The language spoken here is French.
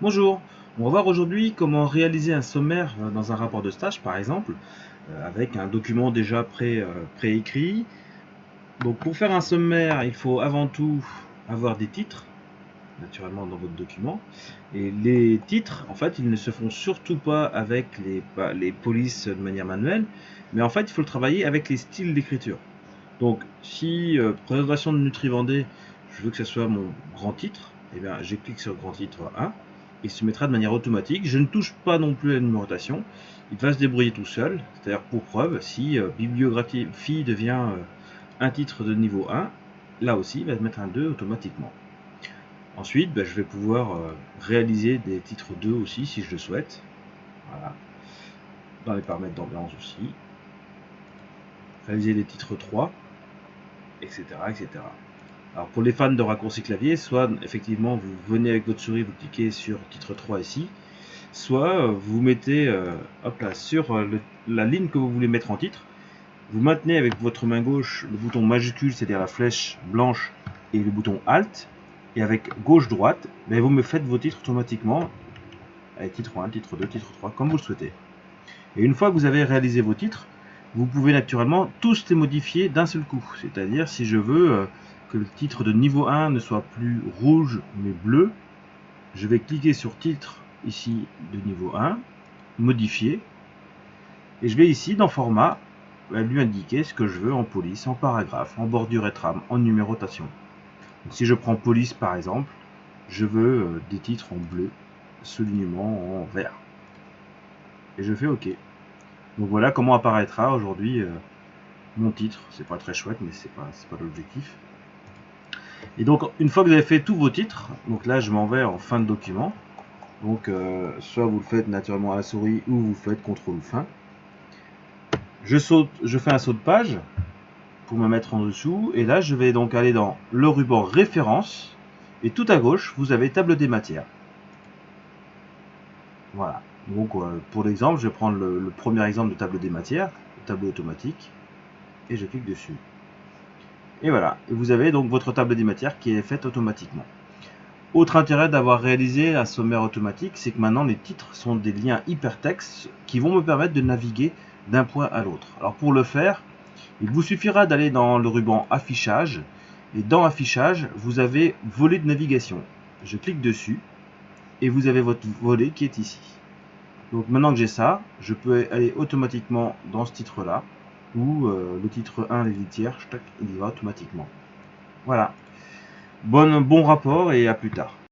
Bonjour, on va voir aujourd'hui comment réaliser un sommaire dans un rapport de stage par exemple, avec un document déjà préécrit. Donc pour faire un sommaire, il faut avant tout avoir des titres, naturellement dans votre document. Et les titres, en fait, ils ne se font surtout pas avec les polices de manière manuelle, mais en fait, il faut le travailler avec les styles d'écriture. Donc si présentation de Nutrivendée, je veux que ce soit mon grand titre, eh bien, je clique sur grand titre 1, il se mettra de manière automatique. Je ne touche pas non plus à la numérotation, il va se débrouiller tout seul. C'est-à-dire pour preuve, si bibliographie devient un titre de niveau 1, là aussi il va mettre un 2 automatiquement. Ensuite, je vais pouvoir réaliser des titres 2 aussi si je le souhaite. Voilà. Dans les paramètres d'ambiance aussi. Réaliser des titres 3, etc. etc. Alors pour les fans de raccourcis clavier, soit effectivement vous venez avec votre souris, vous cliquez sur titre 3 ici, soit vous mettez hop là, sur la ligne que vous voulez mettre en titre, vous maintenez avec votre main gauche le bouton majuscule, c'est-à-dire la flèche blanche, et le bouton Alt, et avec gauche-droite, vous me faites vos titres automatiquement, avec titre 1, titre 2, titre 3, comme vous le souhaitez. Et une fois que vous avez réalisé vos titres, vous pouvez naturellement tous les modifier d'un seul coup. C'est-à-dire si je veux que le titre de niveau 1 ne soit plus rouge mais bleu, je vais cliquer sur titre ici de niveau 1, modifier, et je vais ici dans format lui indiquer ce que je veux en police, en paragraphe, en bordure et trame, en numérotation. Donc, si je prends police par exemple, je veux des titres en bleu, soulignement en vert. Et je fais OK. Donc voilà comment apparaîtra aujourd'hui mon titre. C'est pas très chouette, mais c'est pas l'objectif. Et donc une fois que vous avez fait tous vos titres, donc là je m'en vais en fin de document. Donc soit vous le faites naturellement à la souris ou vous faites CTRL fin. Je fais un saut de page pour me mettre en dessous. Et là je vais donc aller dans le ruban référence. Et tout à gauche vous avez table des matières. Voilà. Donc pour l'exemple, je vais prendre le premier exemple de table des matières, tableau automatique, et je clique dessus. Et voilà, et vous avez donc votre table des matières qui est faite automatiquement. Autre intérêt d'avoir réalisé un sommaire automatique, c'est que maintenant les titres sont des liens hypertextes qui vont me permettre de naviguer d'un point à l'autre. Alors pour le faire, il vous suffira d'aller dans le ruban affichage, et dans affichage, vous avez volet de navigation. Je clique dessus, et vous avez votre volet qui est ici. Donc maintenant que j'ai ça, je peux aller automatiquement dans ce titre-là, où le titre 1, les litières, il y va automatiquement. Voilà. Bon rapport et à plus tard.